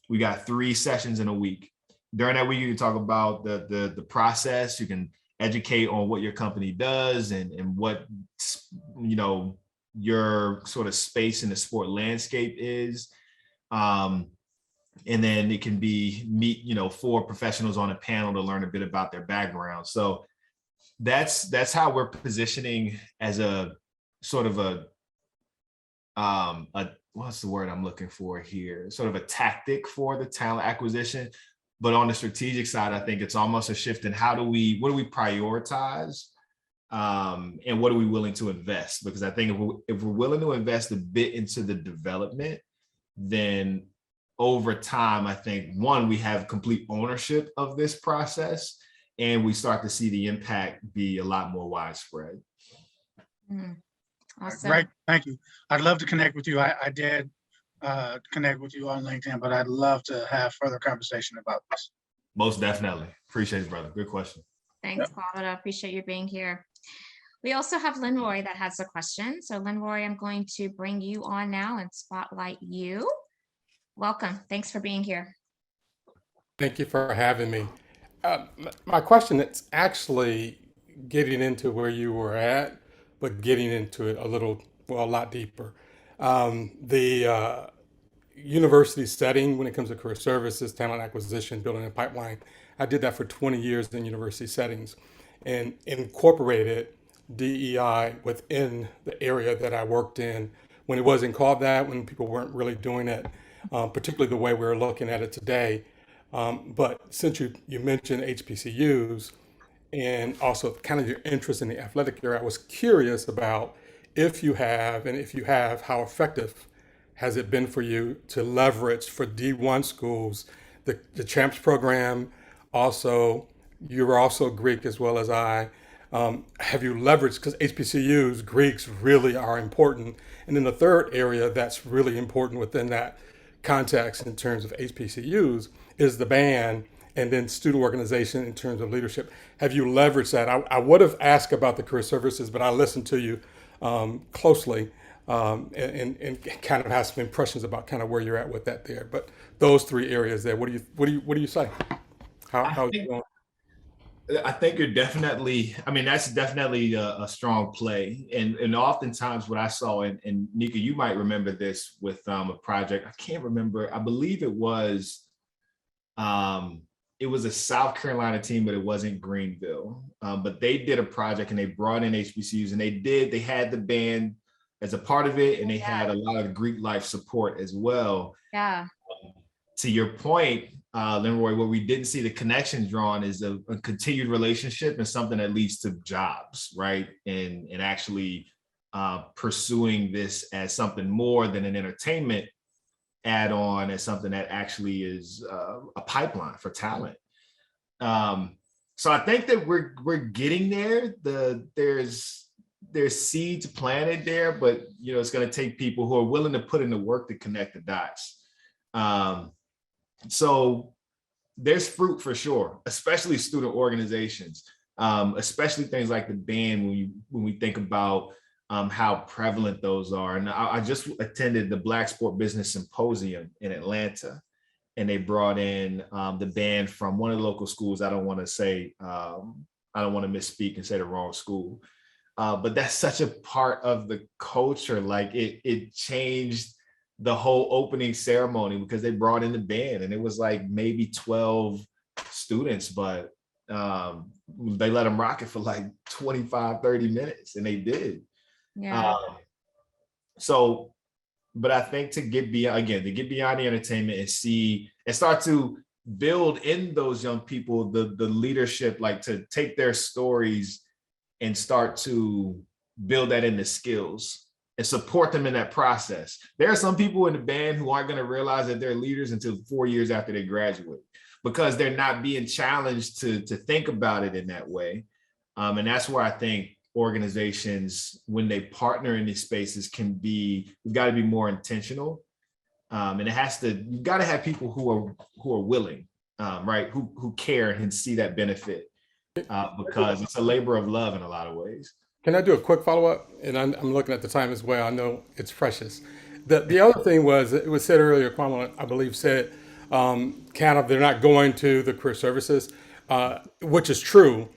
we got 3 sessions in a week. During that week, you can talk about the process. You can educate on what your company does and what, you know, your sort of space in the sport landscape is. And then it can be meet, you know, 4 professionals on a panel to learn a bit about their background. So that's how we're positioning as a sort of a what's the word I'm looking for here? Sort of a tactic for the talent acquisition. But on the strategic side, I think it's almost a shift in what do we prioritize? And what are we willing to invest? Because I think if we're willing to invest a bit into the development, then over time, I think, one, we have complete ownership of this process, and we start to see the impact be a lot more widespread. Awesome. Right. Thank you. I'd love to connect with you. I did connect with you on LinkedIn, but I'd love to have further conversation about this. Most definitely. Appreciate it, brother. Good question. Thanks, Claude. I appreciate you being here. We also have Linroy that has a question. So Linroy, I'm going to bring you on now and spotlight you. Welcome. Thanks for being here. Thank you for having me. My question is actually getting into where you were at, but getting into it a lot deeper. The university setting when it comes to career services, talent acquisition, building a pipeline, I did that for 20 years in university settings and incorporated DEI within the area that I worked in when it wasn't called that, when people weren't really doing it, particularly the way we're looking at it today. But since you mentioned HBCUs and also kind of your interest in the athletic area, I was curious about if you have, how effective has it been for you to leverage for D1 schools, the CHAMPS program? Also, you were also Greek as well as I. Have you leveraged, because HBCUs, Greeks really are important. And then the third area that's really important within that context in terms of HBCUs is the band and then student organization in terms of leadership. Have you leveraged that? I would have asked about the career services, but I listened to you closely and kind of have some impressions about kind of where you're at with that there. But those 3 areas there, what do you say? How is it going? I think you're definitely, that's definitely a strong play. And oftentimes what I saw, and Nika, you might remember this with a project, I can't remember, I believe it was a South Carolina team, but it wasn't Greenville. But they did a project and they brought in HBCUs and they had the band as a part of it, and they had a lot of Greek life support as well. Yeah. To your point, Linroy, where we didn't see the connections drawn is a continued relationship and something that leads to jobs, right? And actually pursuing this as something more than an entertainment add-on, as something that actually is a pipeline for talent. So I think that we're getting there. There's seeds planted there, but it's going to take people who are willing to put in the work to connect the dots. So there's fruit for sure, especially student organizations, especially things like the band when we think about how prevalent those are. And I just attended the Black Sport Business Symposium in Atlanta, and they brought in the band from one of the local schools. I don't want to misspeak and say the wrong school, but that's such a part of the culture. Like it changed the whole opening ceremony because they brought in the band, and it was like maybe 12 students, but they let them rock it for like 25, 30 minutes, and they did. Yeah. But I think to get beyond the entertainment and start to build in those young people, the leadership, like to take their stories and start to build that into skills and support them in that process. There are some people in the band who aren't going to realize that they're leaders until 4 years after they graduate, because they're not being challenged to think about it in that way. And that's where I think organizations, when they partner in these spaces, we've got to be more intentional. And you've got to have people who are willing, right? Who care and see that benefit, because it's a labor of love in a lot of ways. Can I do a quick follow-up? And I'm looking at the time as well. I know it's precious. The other thing was, it was said earlier, Kwame, I believe, said kind of they're not going to the career services, which is true.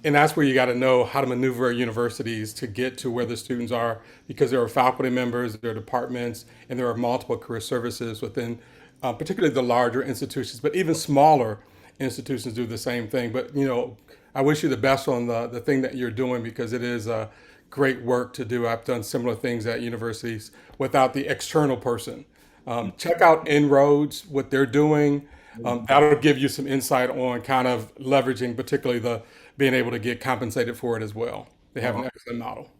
And that's where you got to know how to maneuver universities to get to where the students are, because there are faculty members, there are departments, and there are multiple career services within, particularly the larger institutions, but even smaller institutions do the same thing. But, I wish you the best on the thing that you're doing, because it is great work to do. I've done similar things at universities without the external person. Check out Inroads, what they're doing. That'll give you some insight on kind of leveraging, particularly the being able to get compensated for it as well. They have an excellent model.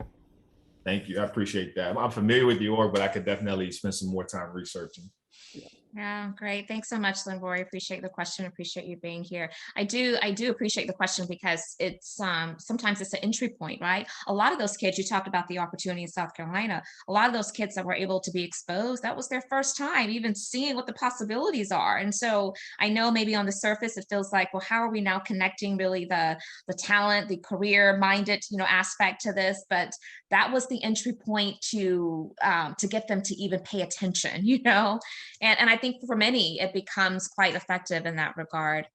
Thank you. I appreciate that. I'm familiar with the org, but I could definitely spend some more time researching. Yeah, great. Thanks so much, Linvor. I appreciate the question. Appreciate you being here. I do appreciate the question, because it's sometimes it's an entry point, right? A lot of those kids, you talked about the opportunity in South Carolina, a lot of those kids that were able to be exposed, that was their first time even seeing what the possibilities are. And so I know maybe on the surface, it feels like, well, how are we now connecting really the talent, the career minded, aspect to this? But that was the entry point to get them to even pay attention, and I think for many, it becomes quite effective in that regard.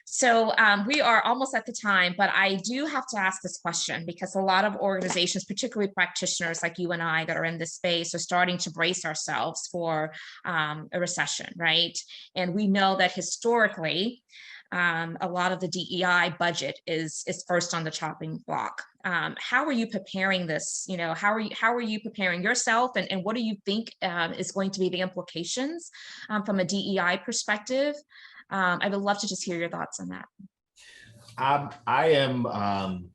So we are almost at the time, but I do have to ask this question, because a lot of organizations, particularly practitioners like you and I that are in this space, are starting to brace ourselves for a recession, right? And we know that historically, a lot of the DEI budget is first on the chopping block. How are you preparing this? How are you preparing yourself, and what do you think is going to be the implications from a DEI perspective? I would love to just hear your thoughts on that. I am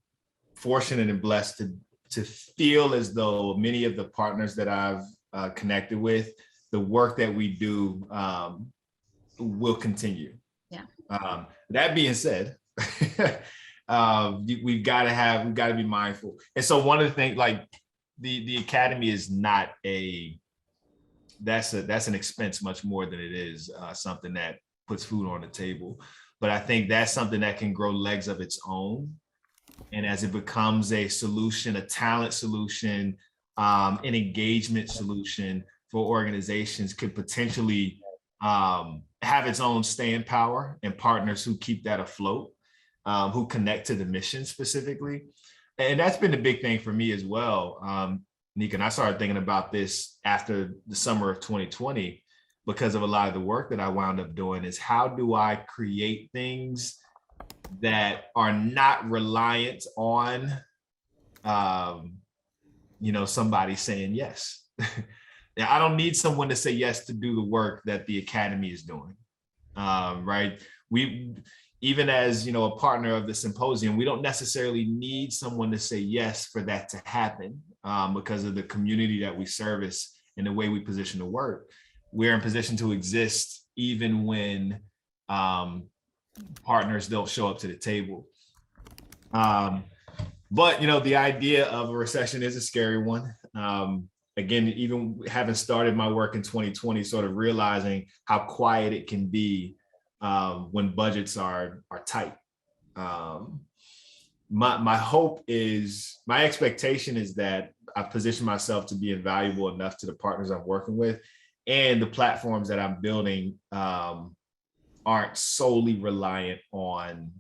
fortunate and blessed to feel as though many of the partners that I've connected with, the work that we do will continue. Yeah. That being said, we've got to be mindful. And so one of the things, like the academy is not that's an expense much more than it is something that puts food on the table. But I think that's something that can grow legs of its own. And as it becomes a solution, a talent solution, an engagement solution for organizations, could potentially have its own staying power, and partners who keep that afloat, who connect to the mission specifically. And that's been the big thing for me as well. Nika, and I started thinking about this after the summer of 2020, because of a lot of the work that I wound up doing, is how do I create things that are not reliant on, somebody saying yes. Now, I don't need someone to say yes to do the work that the academy is doing, right? We, even as a partner of the symposium, we don't necessarily need someone to say yes for that to happen, because of the community that we service and the way we position the work. We're in position to exist even when partners don't show up to the table. But the idea of a recession is a scary one. Again, even having started my work in 2020, sort of realizing how quiet it can be when budgets are tight. My hope is, my expectation is that I position myself to be invaluable enough to the partners I'm working with, and the platforms that I'm building aren't solely reliant on,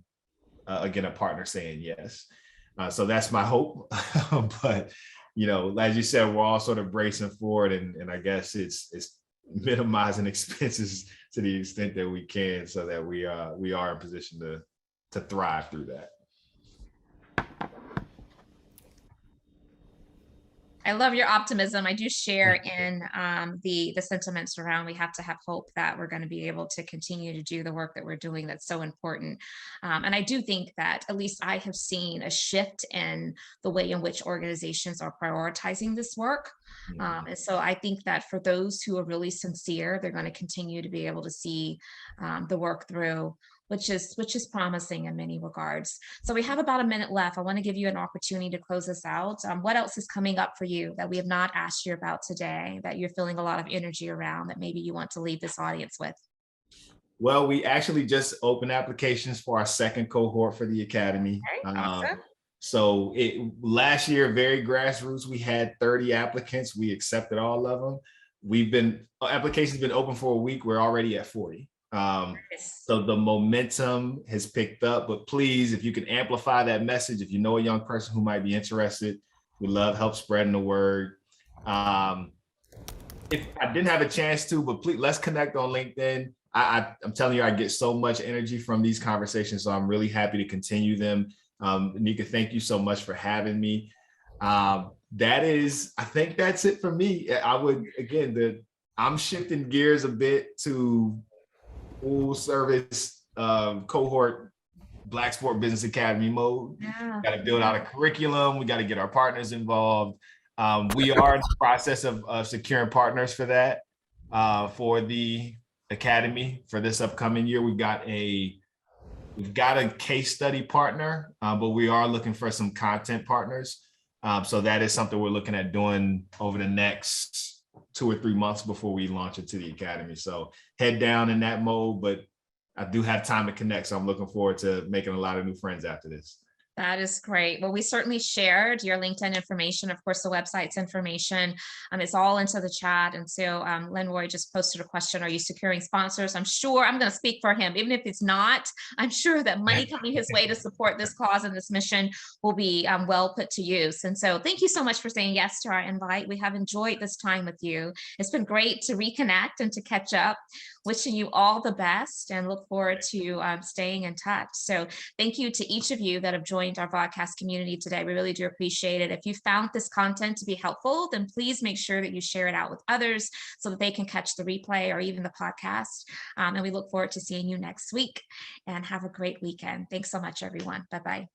again, a partner saying yes. So that's my hope. But as you said, we're all sort of bracing forward, and I guess it's minimizing expenses to the extent that we can, so that we are in position to thrive through that. I love your optimism. I do share in the sentiments around, we have to have hope that we're going to be able to continue to do the work that we're doing that's so important. And I do think that at least I have seen a shift in the way in which organizations are prioritizing this work. And so I think that for those who are really sincere, they're going to continue to be able to see the work through, which is promising in many regards. So we have about a minute left. I want to give you an opportunity to close this out. What else is coming up for you that we have not asked you about today, that you're feeling a lot of energy around, that maybe you want to leave this audience with? Well, we actually just opened applications for our second cohort for the academy. Okay, awesome. So last year, very grassroots, we had 30 applicants. We accepted all of them. Applications been open for a week. We're already at 40. So the momentum has picked up, but please, if you can amplify that message, if you know a young person who might be interested, we love help spreading the word. If I didn't have a chance to, but please, let's connect on LinkedIn. I'm telling you, I get so much energy from these conversations, so I'm really happy to continue them. Nika, thank you so much for having me. I think that's it for me. I'm shifting gears a bit to full service cohort Black Sport Business Academy mode. Yeah. Got to build out a curriculum. We got to get our partners involved. We are in the process of securing partners for that, for the academy for this upcoming year. We've got a case study partner, but we are looking for some content partners. So that is something we're looking at doing over the next 2 or 3 months before we launch into the academy. So head down in that mode, but I do have time to connect. So I'm looking forward to making a lot of new friends after this. That is great. Well, we certainly shared your LinkedIn information. Of course, the website's information. It's all into the chat. And so Lenroy just posted a question. Are you securing sponsors? I'm sure, I'm going to speak for him. Even if it's not, I'm sure that money coming his way to support this cause and this mission will be well put to use. And so thank you so much for saying yes to our invite. We have enjoyed this time with you. It's been great to reconnect and to catch up. Wishing you all the best and look forward to staying in touch. So thank you to each of you that have joined our VodCast community today. We really do appreciate it. If you found this content to be helpful, then please make sure that you share it out with others so that they can catch the replay or even the podcast. And we look forward to seeing you next week, and have a great weekend. Thanks so much, everyone. Bye-bye.